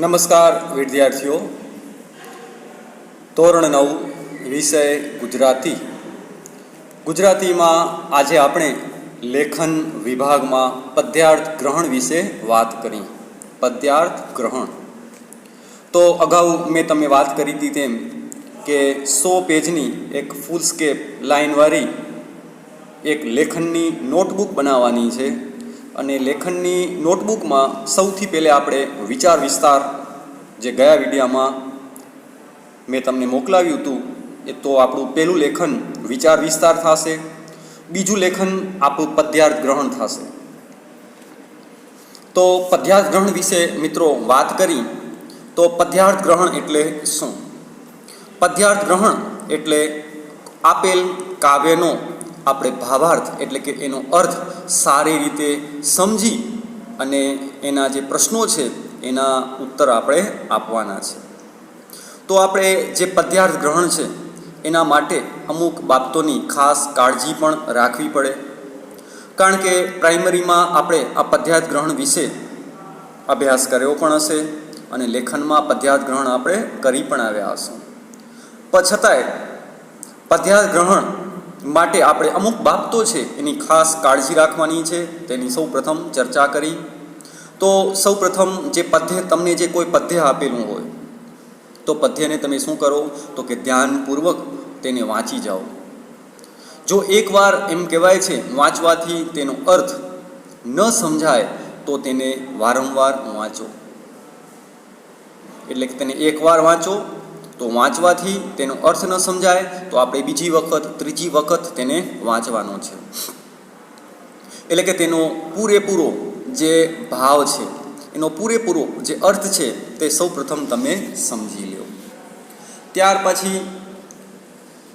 નમસ્કાર વિદ્યાર્થીઓ. ધોરણ 9 વિષય ગુજરાતીમાં આજે આપણે લેખન વિભાગમાં પદ્યાર્થ ગ્રહણ વિશે વાત કરી. પદ્યાર્થ ગ્રહણ તો અગાઉ મેં તમને વાત કરી હતી તેમ કે 100 પેજની એક ફૂલ સ્કેપ લાઇનવાળી એક લેખનની નોટબુક બનાવવાની છે. અને લેખનની નોટબુકમાં સૌથી પહેલાં આપણે વિચાર વિસ્તાર જે ગયા વિડીયોમાં મેં તમને મોકલાવ્યું હતું એ તો આપણું પહેલું લેખન વિચાર વિસ્તાર થશે. બીજું લેખન આપણું પદ્યાર્થ ગ્રહણ થશે. તો પદ્યાર્થ ગ્રહણ વિશે મિત્રો વાત કરી તો પદ્યાર્થ ગ્રહણ એટલે શું? પદ્યાર્થ ગ્રહણ એટલે આપેલ કાવ્યનો આપણે ભાવાર્થ એટલે કે એનો અર્થ સારી રીતે સમજી અને એના જે પ્રશ્નો છે એના ઉત્તર આપણે આપવાના છે. તો આપણે જે પદ્યાર્થ ગ્રહણ છે એના માટે અમુક બાબતોની ખાસ કાળજી પણ રાખવી પડે. કારણ કે પ્રાઇમરીમાં આપણે આ પદ્યાર્થ ગ્રહણ વિશે અભ્યાસ કર્યો પણ હશે અને લેખનમાં પદ્યાર્થ ગ્રહણ આપણે કરી પણ આવ્યા હશું. પણ છતાંય પદ્યાર્થ ગ્રહણ માટે આપણે અમુક બાબતો છે એની ખાસ કાળજી રાખવાની છે. તેની સૌ પ્રથમ ચર્ચા કરી. તો સૌ પ્રથમ જે પદ્ય તમને જે કોઈ પદ્ય આપેલું હોય તો પદ્યને તમે શું કરો તો કે ધ્યાનપૂર્વક તેને વાંચી જાઓ. જો એકવાર એમ કહેવાય છે વાંચવાથી તેનો અર્થ ન સમજાય તો તેને વારંવાર વાંચો. એટલે કે તેને એકવાર વાંચો તો વાંચવાથી તેનો અર્થ ન સમજાય તો આપણે બીજી વખત ત્રીજી વખત તેને વાંચવાનો છે. એટલે કે તેનો પૂરેપૂરો જે ભાવ છે એનો પૂરેપૂરો જે અર્થ છે તે સૌ પ્રથમ તમે સમજી લો. ત્યાર પછી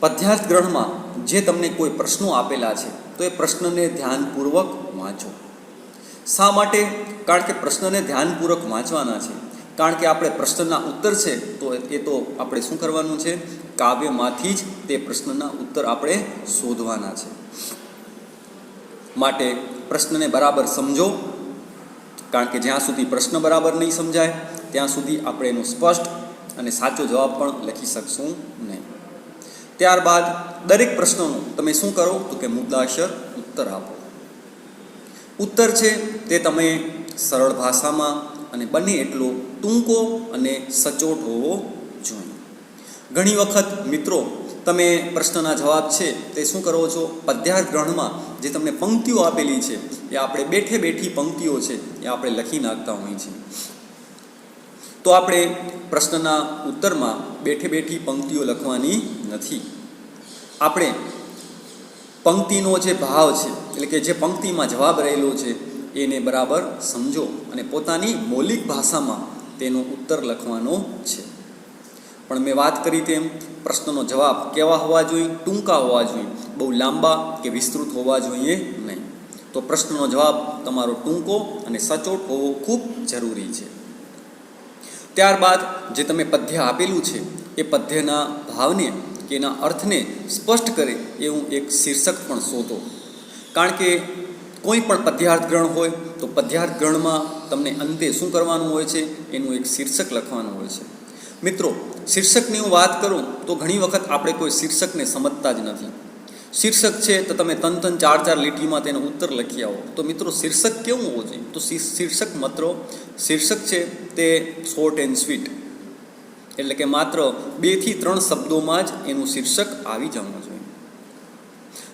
પદ્યાર્થ ગ્રહણમાં જે તમને કોઈ પ્રશ્નો આપેલા છે તો એ પ્રશ્નને ધ્યાનપૂર્વક વાંચો. શા માટે? કારણ કે પ્રશ્નને ધ્યાનપૂર્વક વાંચવાના છે. કારણ કે આપણે પ્રશ્નના ઉત્તર છે તો એ તો આપણે શું કરવાનું છે? કાવ્યમાંથી જ તે પ્રશ્નના ઉત્તર આપણે શોધવાના છે. માટે પ્રશ્નને બરાબર સમજો. કારણ કે જ્યાં સુધી પ્રશ્ન બરાબર નહીં સમજાય ત્યાં સુધી આપણે એનો સ્પષ્ટ અને સાચો જવાબ પણ લખી શકશું નહીં. ત્યારબાદ દરેક પ્રશ્નનો તમે શું કરો તો કે મુદ્દાસર ઉત્તર આપો. ઉત્તર છે તે તમે સરળ ભાષામાં અને બને એટલો ટૂંકો અને સચોટ હોવો જોઈએ. ઘણી વખત મિત્રો તમે પ્રશ્નના જવાબ છે તે શું કરો છો? પદ્યાર્થ ગ્રહણમાં જે તમને પંક્તિઓ આપેલી છે એ આપણે બેઠી પંક્તિઓ છે એ આપણે લખી નાખતા હોઈએ છીએ. તો આપણે પ્રશ્નના ઉત્તરમાં બેઠી પંક્તિઓ લખવાની નથી. આપણે પંક્તિનો જે ભાવ છે એટલે કે જે પંક્તિમાં જવાબ રહેલો છે એને બરાબર સમજો અને પોતાની મૌલિક ભાષામાં તેનો ઉત્તર લખવાનો છે. પણ મેં વાત કરી તેમ પ્રશ્નનો જવાબ કેવા હોવા જોઈએ? ટૂંકા હોવા જોઈએ. બહુ લાંબા કે વિસ્તૃત હોવા જોઈએ નહીં. તો પ્રશ્નનો જવાબ તમારો ટૂંકો અને સચોટ હોવો ખૂબ જરૂરી છે. ત્યારબાદ જે તમે પદ્ય આપેલું છે એ પદ્યના ભાવને કે એના અર્થને સ્પષ્ટ કરે એવું એક શીર્ષક પણ શોધો. કારણ કે કોઈ પણ પદ્યાર્થ ગ્રહણ હોય તો પદ્યાર્થ ગ્રહણમાં તમને અંતે શું કરવાનું હોય છે? એનું એક શીર્ષક લખવાનું હોય છે. મિત્રો શીર્ષકની હું વાત કરું તો ઘણી વખત આપણે કોઈ શીર્ષકને સમજતા જ નથી. શીર્ષક છે તો તમે ત્રણ ચાર લીટીમાં તેનો ઉત્તર લખી આવો. તો મિત્રો શીર્ષક કેવું હોવું જોઈએ? તો શીર્ષક છે તે શોર્ટ એન્ડ સ્વીટ એટલે કે માત્ર 2 થી 3 શબ્દોમાં જ એનું શીર્ષક આવી જવું જોઈએ.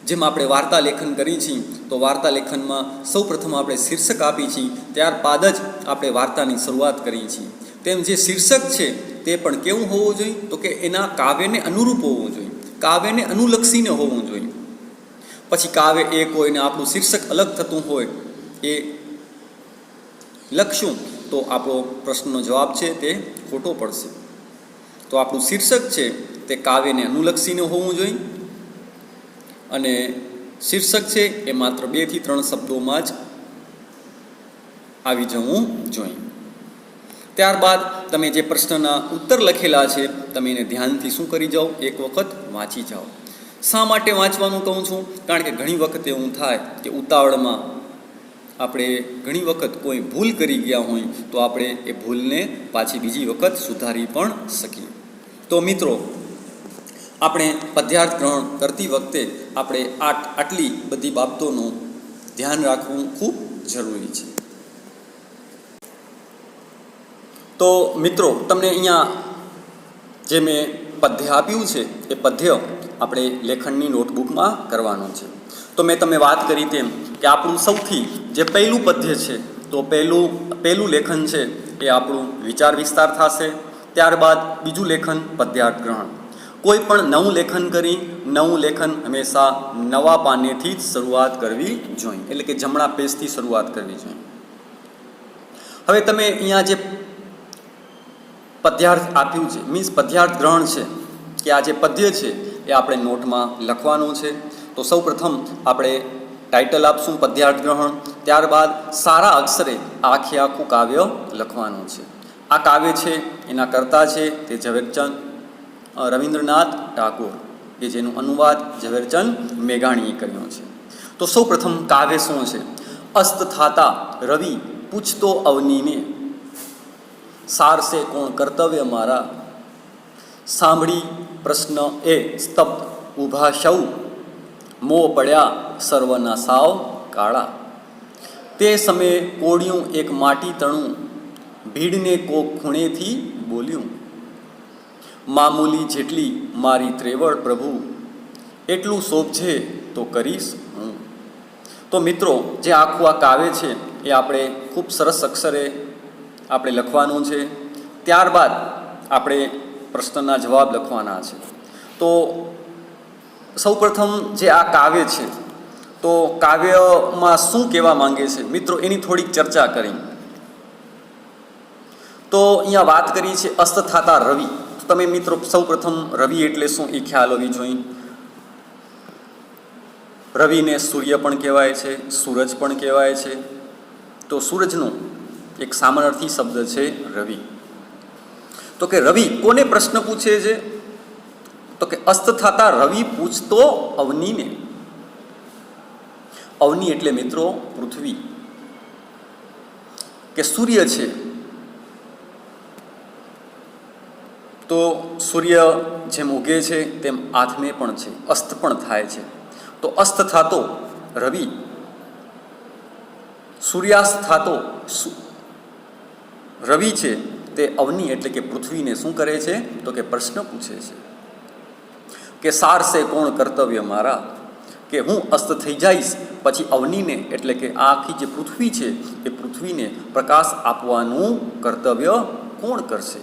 જેમ આપણે વાર્તા લેખન કરી છીએ તો વાર્તા લેખનમાં સૌ પ્રથમ આપણે શીર્ષક આપી છીએ ત્યારબાદ જ આપણે વાર્તાની શરૂઆત કરીએ છીએ. તેમ જે શીર્ષક છે તે પણ કેવું હોવું જોઈએ? તો કે એના કાવ્યને અનુરૂપ હોવું જોઈએ. કાવ્યને અનુલક્ષીને હોવું જોઈએ. પછી કાવ્ય એક હોય ને આપણું શીર્ષક અલગ થતું હોય એ લખશું તો આપણો પ્રશ્નનો જવાબ છે તે ખોટો પડશે. તો આપણું શીર્ષક છે તે કાવ્યને અનુલક્ષીને હોવું જોઈએ અને શીર્ષક છે એ માત્ર 2 થી 3 શબ્દોમાં જ આવી જવું જોઈએ. ત્યારબાદ તમે જે પ્રશ્નના ઉત્તર લખેલા છે તમે એને ધ્યાનથી શું કરી જાઓ? એક વખત વાંચી જાઓ. શા માટે વાંચવાનું કહું છું? કારણ કે ઘણી વખત એવું થાય કે ઉતાવળમાં આપણે ઘણી વખત કોઈ ભૂલ કરી ગયા હોય તો આપણે એ ભૂલને પાછી બીજી વખત સુધારી પણ શકીએ. તો મિત્રો, આપણે પદ્યાર્થ ગ્રહણ કરતી વખતે આપણે આટલી બધી બાબતોનું ધ્યાન રાખવું ખૂબ જરૂરી છે. તો મિત્રો, તમને અહીંયા જે મેં પદ્ય આપ્યું છે એ પદ્ય આપણે લેખનની નોટબુકમાં કરવાનું છે. તો મેં તમને વાત કરી તેમ કે આપણું સૌથી જે પહેલું પદ્ય છે, તો પહેલું લેખન છે એ આપણું વિચાર વિસ્તાર થશે. ત્યારબાદ બીજું લેખન પદ્યાર્થ ગ્રહણ. કોઈ પણ નવું લેખન કરી નવું લેખન હંમેશા નવા પાનેથી જ શરૂઆત કરવી જોઈએ, એટલે કે જમણા પેજથી શરૂઆત કરવી જોઈએ. હવે તમે અહીંયા જે પદ્યાર્થ આપ્યું છે, મીન્સ પદ્યાર્થ ગ્રહણ છે, કે આ જે પદ્ય છે એ આપણે નોટમાં લખવાનું છે. તો સૌ પ્રથમ આપણે ટાઇટલ આપશું પદ્યાર્થ ગ્રહણ. ત્યારબાદ સારા અક્ષરે આખે આખું કાવ્ય લખવાનું છે. આ કાવ્ય છે એના કર્તા છે તે ઝવેરચંદ રવિન્દ્રનાથ ટાગોર, કે જેનું અનુવાદ ઝવેરચંદ મેઘાણીએ કર્યો છે. તો સૌ પ્રથમ કાવ્ય શું છે? અસ્ત થાતા રવિ પૂછતો અવનીને, સારસે કોણ કર્તવ્ય મારા, સાંભળી પ્રશ્ન એ સ્તબ્ધ ઊભા સૌ, મો પડ્યા સર્વના સાવ કાળા. તે સમયે કોળિયું એક માટી તણું, ભીડને કોક ખૂણેથી બોલ્યું, મામૂલી જેટલી મારી ત્રેવડ પ્રભુ, એટલું શોભજે તો કરીશ હું. તો મિત્રો, જે આખું આ કાવ્ય છે એ આપણે ખૂબ સરસ અક્ષરે આપણે લખવાનું છે. ત્યારબાદ આપણે પ્રશ્નના જવાબ લખવાના છે. તો સૌપ્રથમ જે આ કાવ્ય છે, તો કાવ્યમાં શું કહેવા માંગે છે મિત્રો, એની થોડીક ચર્ચા કરી. તો અહીંયા વાત કરી છે અસ્ત થાતા રવિ. તમે મિત્રો સૌપ્રથમ રવિ એટલે શું એ ખ્યાલ હોવી જોઈએ. રવિને સૂર્ય પણ કહેવાય છે, સૂરજ પણ કહેવાય છે. તો સૂરજનો એક સામનાર્થી શબ્દ છે રવિ. તો કે રવિ કોને પ્રશ્ન પૂછે છે? તો કે અસ્ત થાતા રવિ પૂછતો અવનીને. અવની એટલે મિત્રો પૃથ્વી, કે સૂર્ય છે. તો સૂર્ય જેમ ઉગે છે તેમ આથમે પણ છે, અસ્ત પણ થાય છે. તો અસ્ત થાતો રવિ, સૂર્યાસ્ત થાતો રવિ છે તે અવની એટલે કે પૃથ્વીને શું કરે છે? તો કે પ્રશ્ન પૂછે છે કે સારસે કોણ કર્તવ્ય મારા, કે હું અસ્ત થઈ જઈશ પછી અવનીને એટલે કે આખી જે પૃથ્વી છે એ પૃથ્વીને પ્રકાશ આપવાનું કર્તવ્ય કોણ કરશે?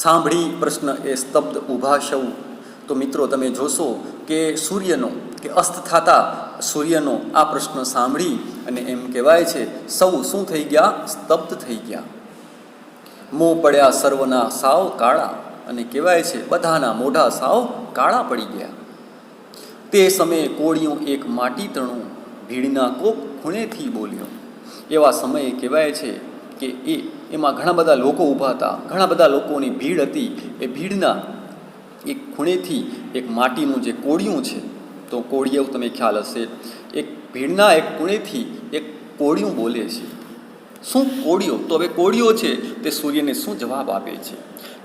સાંભળી પ્રશ્ન એ સ્તબ્ધ ઊભા સૌ. તો મિત્રો તમે જોશો કે સૂર્યનો કે અસ્ત થતા સૂર્યનો આ પ્રશ્ન સાંભળી અને એમ કહેવાય છે સૌ શું થઈ ગયા? સ્તબ્ધ થઈ ગયા. મોં પડ્યા સર્વના સાવ કાળા, અને કહેવાય છે બધાના મોઢા સાવ કાળા પડી ગયા. તે સમયે કોળિયું એક માટી તણું, ભીડના કોક ખૂણેથી બોલ્યો. એવા સમયે કહેવાય છે કે એમાં ઘણા બધા લોકો ઊભા હતા, ઘણા બધા લોકોની ભીડ હતી. એ ભીડના એક ખૂણેથી એક માટીનું જે કોળિયું છે, તો કોળિયું તમે ખ્યાલ હશે, એક ભીડના એક ખૂણેથી એક કોળિયું બોલે છે. શું કોળિયો? તો હવે કોળિયો છે તે સૂર્યને શું જવાબ આપે છે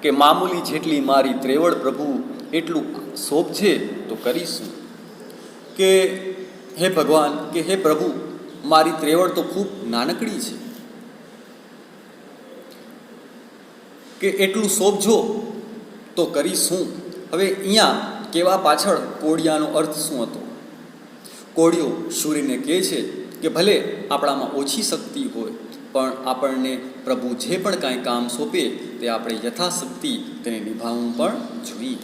કે મામૂલી જેટલી મારી ત્રેવડ પ્રભુ, એટલું શોભજે તો કરીશું. કે હે ભગવાન, કે હે પ્રભુ, મારી ત્રેવડ તો ખૂબ નાનકડી છે, કે એટલું શોભજો તો કરીશું. હવે અહીંયા કહેવા પાછળ કોળિયાનો અર્થ શું હતો? કોળિયો સૂર્યને કહે છે કે ભલે આપણામાં ઓછી શક્તિ હોય પણ આપણને પ્રભુ જે પણ કાંઈ કામ સોંપે તે આપણે યથાશક્તિ તેને નિભાવવું પણ જોઈએ.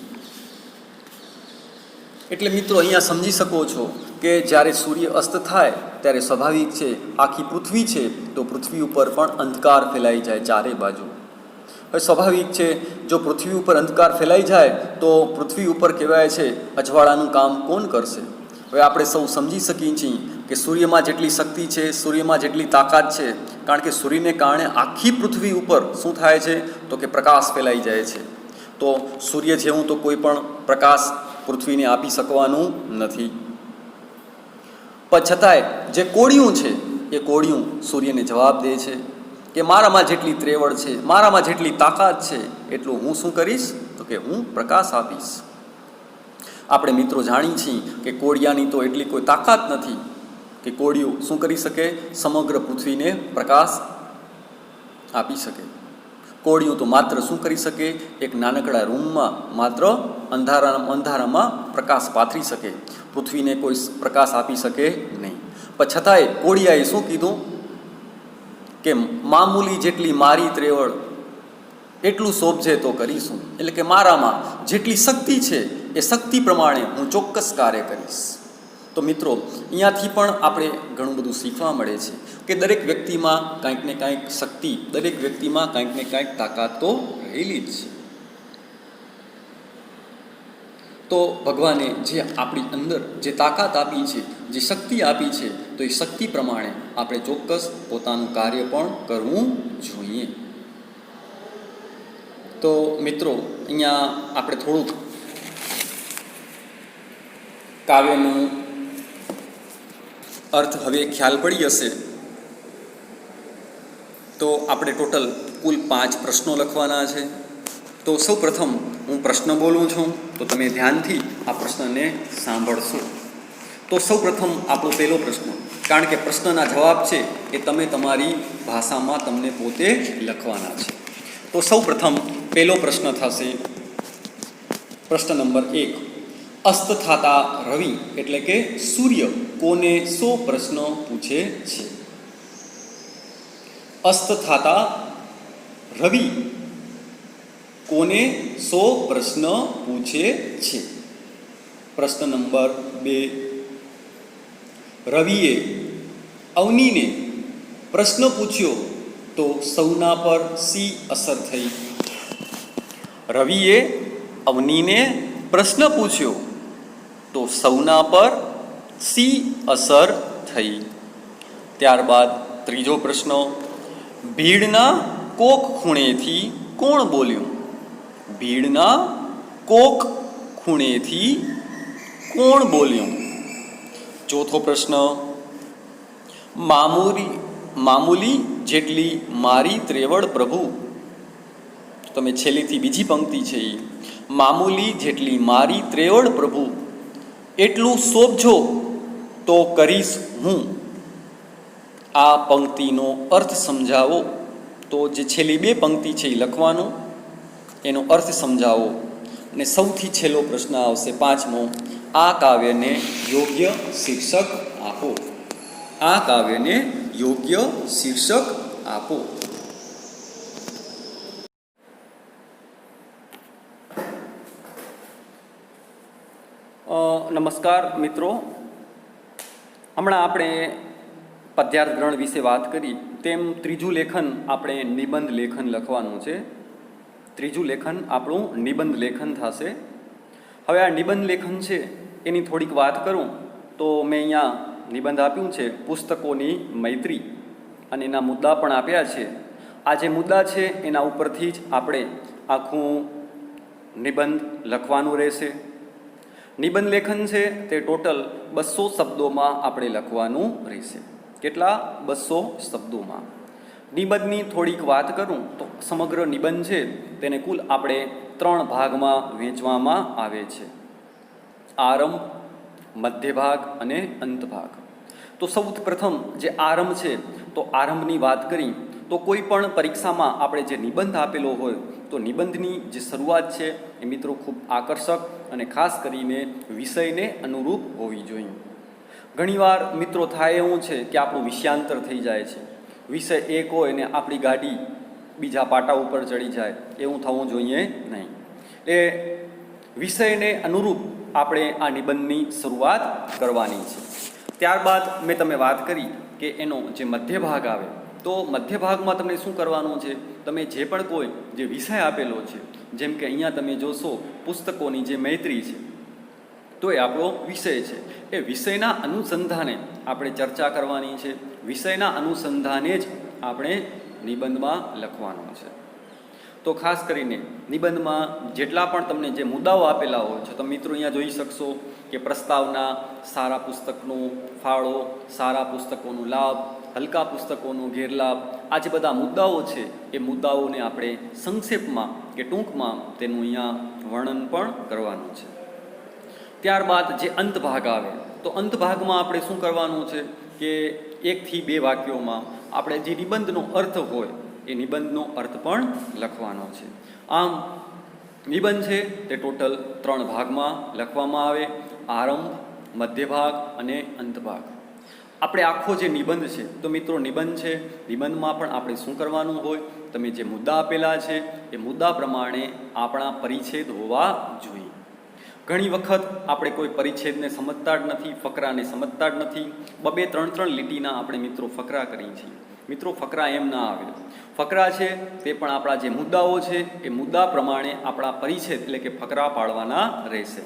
એટલે મિત્રો અહીંયા સમજી શકો છો કે જ્યારે સૂર્ય અસ્ત થાય ત્યારે સ્વાભાવિક છે આખી પૃથ્વી છે તો પૃથ્વી ઉપર પણ અંધકાર ફેલાઈ જાય ચારે બાજુ. હવે સ્વાભાવિક છે જો પૃથ્વી ઉપર અંધકાર ફેલાઈ જાય તો પૃથ્વી ઉપર કહેવાય છે અજવાળાનું કામ કોણ કરશે? હવે આપણે સૌ સમજી શકીએ છીએ કે સૂર્યમાં જેટલી શક્તિ છે, સૂર્યમાં જેટલી તાકાત છે, કારણ કે સૂર્યને કારણે આખી પૃથ્વી ઉપર શું થાય છે તો કે પ્રકાશ ફેલાઈ જાય છે. તો સૂર્ય જેવું તો કોઈ પણ પ્રકાશ પૃથ્વીને આપી શકવાનું નથી. પણ છતાંય જે કોળિયું છે એ કોળિયું સૂર્યને જવાબ દે છે કે મારામાં જેટલી ત્રેવડ છે, મારામાં જેટલી તાકાત છે, એટલું હું શું કરીશ? તો કે હું પ્રકાશ આપીશ. આપણે મિત્રો જાણીએ છીએ કે કોળિયાની તો એટલી કોઈ તાકાત નથી કે કોળિયું શું કરી શકે? સમગ્ર પૃથ્વીને પ્રકાશ આપી શકે. કોળિયું તો માત્ર શું કરી શકે? એક નાનકડા રૂમમાં માત્ર અંધારામાં પ્રકાશ પાથરી શકે, પૃથ્વીને કોઈ પ્રકાશ આપી શકે નહીં. પણ છતાંય કોળિયાએ શું કીધું કે મામૂલી જેટલી મારી ત્રેવડ, એટલું શોભજે તો કરીશું. એટલે કે મારામાં જેટલી શક્તિ છે એ શક્તિ પ્રમાણે હું ચોક્કસ કાર્ય કરીશ. તો મિત્રો, અહીંયાથી પણ આપણે ઘણું બધું શીખવા મળે છે કે દરેક વ્યક્તિમાં કાંઈક ને કાંઈક શક્તિ, દરેક વ્યક્તિમાં કાંઈક ને કાંઈક તાકાત તો રહેલી જ છે. તો ભગવાને જે આપણી અંદર જે તાકાત આપી છે, જે શક્તિ આપી છે, તો એ શક્તિ પ્રમાણે આપણે ચોક્કસ પોતાનું કાર્ય પણ કરવું જોઈએ. તો મિત્રો, અહીંયા આપણે થોડુંક કાવ્યનું અર્થ હવે ખ્યાલ પડી હશે. તો આપણે ટોટલ કુલ 5 પ્રશ્નો લખવાના છે. તો સૌ પ્રથમ હું પ્રશ્ન બોલું છું, તો તમે ધ્યાનથી આ પ્રશ્નને સાંભળશો. તો સૌ પ્રથમ આપણો પહેલો પ્રશ્ન, કારણ કે પ્રશ્નના જવાબ છે એ તમે તમારી ભાષામાં તમને પોતે લખવાના છે. તો સૌ પ્રથમ પહેલો પ્રશ્ન થશે, પ્રશ્ન નંબર 1. અસ્ત થતા રવિ એટલે કે સૂર્ય કોને શો પ્રશ્ન પૂછે છે? અસ્ત થતા રવિ કોને શો પ્રશ્ન પૂછે છે? પ્રશ્ન નંબર 2. રવિએ અવનીને પ્રશ્ન પૂછ્યો તો સૌના પર શી અસર થઈ? રવિએ અવનીને પ્રશ્ન પૂછ્યો તો સૌના પર શી અસર થઈ? ત્યારબાદ ત્રીજો પ્રશ્ન, ભીડના કોક ખૂણેથી કોણ બોલ્યું? ભીડના કોક ખૂણેથી કોણ બોલ્યું? ચોથો પ્રશ્ન, મામૂલી જેટલી મારી ત્રેવડ પ્રભુ. તમે છેલ્લેથી બીજી પંક્તિ છે એ, મામૂલી જેટલી મારી ત્રેવડ પ્રભુ, એટલું શોભજો તો કરીશ હું. આ પંક્તિનો અર્થ સમજાવો. તો જે છેલ્લી 2 પંક્તિ છે એ લખવાનું, એનો અર્થ સમજાવો. અને સૌથી છેલ્લો પ્રશ્ન આવશે 5મો, આ કાવ્યને યોગ્ય શીર્ષક આપો. આ કાવ્યને યોગ્ય શીર્ષક આપો. નમસ્કાર મિત્રો, હમણાં આપણે પદ્યાર્થ ગ્રહણ વિશે વાત કરી તેમ ત્રીજું લેખન આપણે નિબંધ લેખન લખવાનું છે. ત્રીજું લેખન આપણું નિબંધ લેખન થશે. હવે આ નિબંધ લેખન છે એની થોડીક વાત કરું તો મેં અહીંયા નિબંધ આપ્યું છે પુસ્તકોની મૈત્રી, અને એના મુદ્દા પણ આપ્યા છે. આ જે મુદ્દા છે એના ઉપરથી જ આપણે આખું નિબંધ લખવાનું રહેશે. નિબંધ લેખન છે તે ટોટલ 200 શબ્દોમાં આપણે લખવાનું રહેશે. કેટલા? 200 શબ્દોમાં. નિબંધની થોડીક વાત કરું તો સમગ્ર નિબંધ છે તેને કુલ આપણે 3 ભાગમાં વહેંચવામાં આવે છે: આરંભ, મધ્ય ભાગ અને અંત ભાગ. તો સૌથી પ્રથમ જે આરંભ છે, તો આરંભની વાત કરી તો કોઈ પણ પરીક્ષામાં આપણે જે નિબંધ આપેલો હોય તો નિબંધની જે શરૂઆત છે એ મિત્રો ખૂબ આકર્ષક અને ખાસ કરીને વિષયને અનુરૂપ હોવી જોઈએ. ઘણીવાર મિત્રો થાય એવું છે કે આપણું વિષયાંતર થઈ જાય છે. વિષય એક હોય ને આપણી ગાડી બીજા પાટા ઉપર ચડી જાય, એવું થવું જોઈએ નહીં. એ વિષયને અનુરૂપ આપણે આ નિબંધની શરૂઆત કરવાની છે. ત્યારબાદ મેં તમે વાત કરી કે એનો જે મધ્ય ભાગ આવે, તો મધ્ય ભાગમાં તમને શું કરવાનું છે? તમે જે પણ કોઈ જે વિષય આપેલો છે, જેમ કે અહીંયા તમે જોશો પુસ્તકોની જે મૈત્રી છે, તો એ આપણો વિષય છે. એ વિષયના અનુસંધાને આપણે ચર્ચા કરવાની છે. વિષયના અનુસંધાને જ આપણે નિબંધમાં લખવાનું છે. તો ખાસ કરીને નિબંધમાં જેટલા પણ તમને જે મુદ્દાઓ આપેલા હોય છે, તમે મિત્રો અહીંયા જોઈ શકશો કે પ્રસ્તાવના, સારા પુસ્તકનો ફાળો, સારા પુસ્તકોનો લાભ, હલકા પુસ્તકોનો ગેરલાભ, આ જે બધા મુદ્દાઓ છે એ મુદ્દાઓને આપણે સંક્ષેપમાં કે ટૂંકમાં તેનું અહીંયા વર્ણન પણ કરવાનું છે. ત્યારબાદ જે અંત ભાગ આવે, તો અંત ભાગમાં આપણે શું કરવાનું છે કે 1 થી 2 વાક્યોમાં આપણે જે નિબંધનો અર્થ હોય એ નિબંધનો અર્થ પણ લખવાનો છે. આમ નિબંધ છે તે ટોટલ 3 ભાગમાં લખવામાં આવે: આરંભ, મધ્ય ભાગ અને અંત ભાગ. આપણે આખો જે નિબંધ છે, તો મિત્રો નિબંધ છે, નિબંધમાં પણ આપણે શું કરવાનું હોય, તમે જે મુદ્દા આપેલા છે એ મુદ્દા પ્રમાણે આપણા પરિચ્છેદ હોવા જોઈએ. ઘણી વખત આપણે કોઈ પરિચ્છેદને સમજતા જ નથી, ફકરાને સમજતા જ નથી, 2-3 લીટીના આપણે મિત્રો ફકરા કરીએ છીએ. મિત્રો ફકરા એમ ના આવે. ફકરા છે તે પણ આપણા જે મુદ્દાઓ છે એ મુદ્દા પ્રમાણે આપણા પરિચ્છેદ એટલે કે ફકરા પાડવાના રહેશે.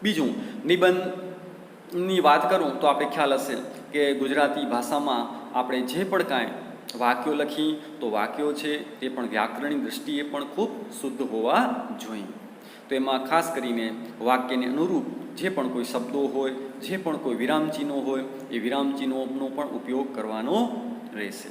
બીજું, નિબંધની વાત કરું તો આપણે ખ્યાલ હશે કે ગુજરાતી ભાષામાં આપણે જે પણ કાંઈ વાક્યો લખી તો વાક્યો છે તે પણ વ્યાકરણની દૃષ્ટિએ પણ ખૂબ શુદ્ધ હોવા જોઈએ. તો એમાં ખાસ કરીને વાક્યને અનુરૂપ જે પણ કોઈ શબ્દો હોય, જે પણ કોઈ વિરામચિહ્નો હોય એ વિરામચિહ્નોનો પણ ઉપયોગ કરવાનો રહેશે.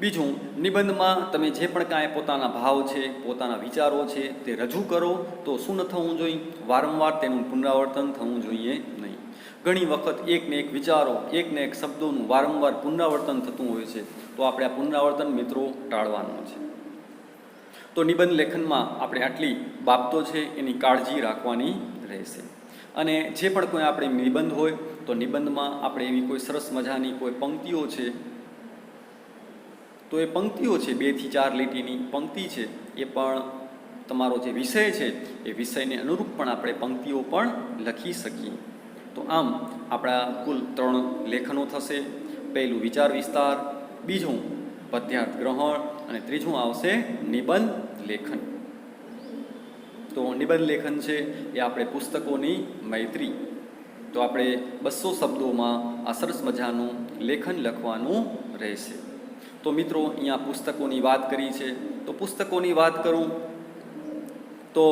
બીજું, નિબંધમાં તમે જે પણ કાંઈ પોતાના ભાવ છે, પોતાના વિચારો છે તે રજૂ કરો તો શું ન થવું જોઈએ, વારંવાર તેનું પુનરાવર્તન થવું જોઈએ નહીં. ઘણી વખત એકને એક વિચારો, એકને એક શબ્દોનું વારંવાર પુનરાવર્તન થતું હોય છે, તો આપણે આ પુનરાવર્તન મિત્રો ટાળવાનું છે. તો નિબંધ લેખનમાં આપણે આટલી બાબતો છે એની કાળજી રાખવાની રહેશે. અને જે પણ કોઈ આપણે નિબંધ હોય તો નિબંધમાં આપણે એવી કોઈ સરસ મજાની કોઈ પંક્તિઓ છે, તો એ પંક્તિઓ છે 2 થી 4 લીટીની પંક્તિ છે, એ પણ તમારો જે વિષય છે એ વિષયને અનુરૂપ પણ આપણે પંક્તિઓ પણ લખી શકીએ. તો આમ આપણા કુલ 3 લેખનો થશે. પહેલું વિચાર વિસ્તાર, બીજું પદ્યાર્થ ગ્રહણ અને ત્રીજું આવશે નિબંધ લેખન. તો નિબંધ લેખન છે એ આપણે પુસ્તકોની મૈત્રી. તો આપણે 200 શબ્દોમાં આ સરસ મજાનું લેખન લખવાનું રહેશે. તો મિત્રો અહીંયા પુસ્તકોની વાત કરી છે, તો પુસ્તકોની વાત કરું તો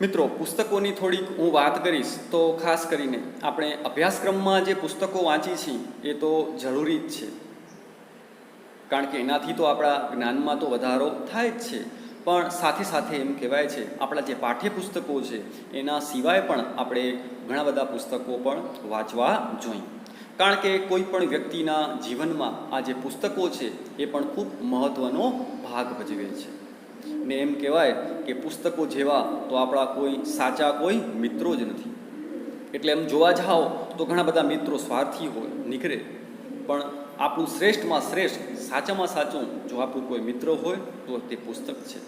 મિત્રો પુસ્તકોની થોડીક હું વાત કરીશ. તો ખાસ કરીને આપણે અભ્યાસક્રમમાં જે પુસ્તકો વાંચી છીએ એ તો જરૂરી જ છે, કારણ કે એનાથી તો આપણા જ્ઞાનમાં તો વધારો થાય જ છે. પણ સાથે સાથે એમ કહેવાય છે આપણા જે પાઠ્યપુસ્તકો છે એના સિવાય પણ આપણે ઘણા બધા પુસ્તકો પણ વાંચવા જોઈએ, કારણ કે કોઈ પણ વ્યક્તિના જીવનમાં આ જે પુસ્તકો છે એ પણ ખૂબ મહત્ત્વનો ભાગ ભજવે છે. ને એમ કહેવાય કે પુસ્તકો જેવા તો આપણા કોઈ સાચા કોઈ મિત્રો જ નથી. એટલે એમ જોવા જાઓ તો ઘણા બધા મિત્રો સ્વાર્થી હોય નીકળે, પણ આપણું શ્રેષ્ઠમાં શ્રેષ્ઠ, સાચામાં સાચું જો આપણું કોઈ મિત્ર હોય તો તે પુસ્તક છે.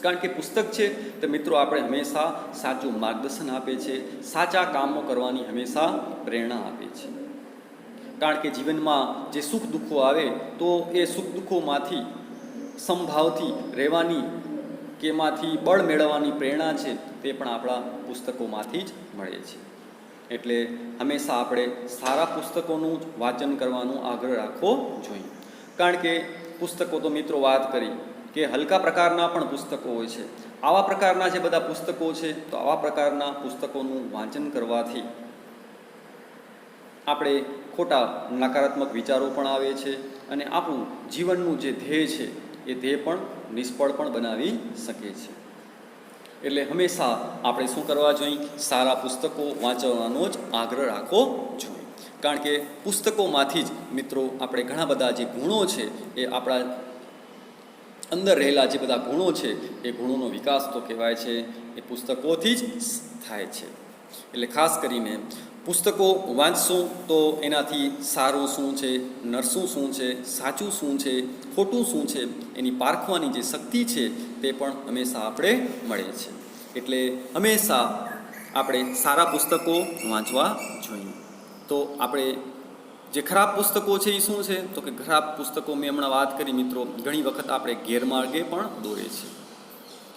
કારણ કે પુસ્તક છે તે મિત્રો આપણે હંમેશા સાચું માર્ગદર્શન આપે છે, સાચા કામો કરવાની હંમેશા પ્રેરણા આપે છે. કારણ કે જીવનમાં જે સુખ દુઃખો આવે તો એ સુખ દુઃખોમાંથી સમભાવથી રહેવાની કે એમાંથી બળ મેળવવાની પ્રેરણા છે તે પણ આપણા પુસ્તકોમાંથી જ મળે છે. એટલે હંમેશા આપણે સારા પુસ્તકોનું જ વાંચન કરવાનો આગ્રહ રાખવો જોઈએ. કારણ કે પુસ્તકો તો મિત્રો વાત કરી કે હલકા પ્રકારના પણ પુસ્તકો હોય છે. આવા પ્રકારના જે બધા પુસ્તકો છે તો આવા પ્રકારના પુસ્તકોનું વાંચન કરવાથી આપણે ખોટા નકારાત્મક વિચારો પણ આવે છે અને આપણું જીવનનું જે ધ્યેય છે એ ધ્યેય પણ નિષ્ફળ પણ બનાવી શકે છે. એટલે હંમેશા આપણે શું કરવા જોઈએ, સારા પુસ્તકો વાંચવાનો જ આગ્રહ રાખવો જોઈએ. કારણ કે પુસ્તકોમાંથી જ મિત્રો આપણે ઘણા બધા જે ગુણો છે એ આપણા અંદર રહેલા જે બધા ગુણો છે એ ગુણોનો વિકાસ તો કહેવાય છે એ પુસ્તકોથી જ થાય છે. એટલે ખાસ કરીને પુસ્તકો વાંચશું તો એનાથી સારું શું છે, નરસું શું છે, સાચું શું છે, ખોટું શું છે એની પારખવાની જે શક્તિ છે તે પણ હંમેશા આપણે મળે છે. એટલે હંમેશા આપણે સારા પુસ્તકો વાંચવા જોઈએ. તો આપણે જે ખરાબ પુસ્તકો છે એ શું છે, તો કે ખરાબ પુસ્તકો મેં હમણાં વાત કરી મિત્રો ઘણી વખત આપણે ગેરમાર્ગે પણ દોરે છે.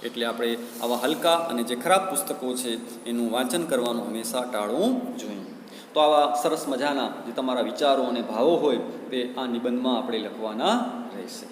એટલે આપણે આવા હલકા અને જે ખરાબ પુસ્તકો છે એનું વાંચન કરવાનું હંમેશા ટાળવું જોઈએ. તો આવા સરસ મજાના જે તમારા વિચારો અને ભાવો હોય તે આ નિબંધમાં આપણે લખવાના રહેશે.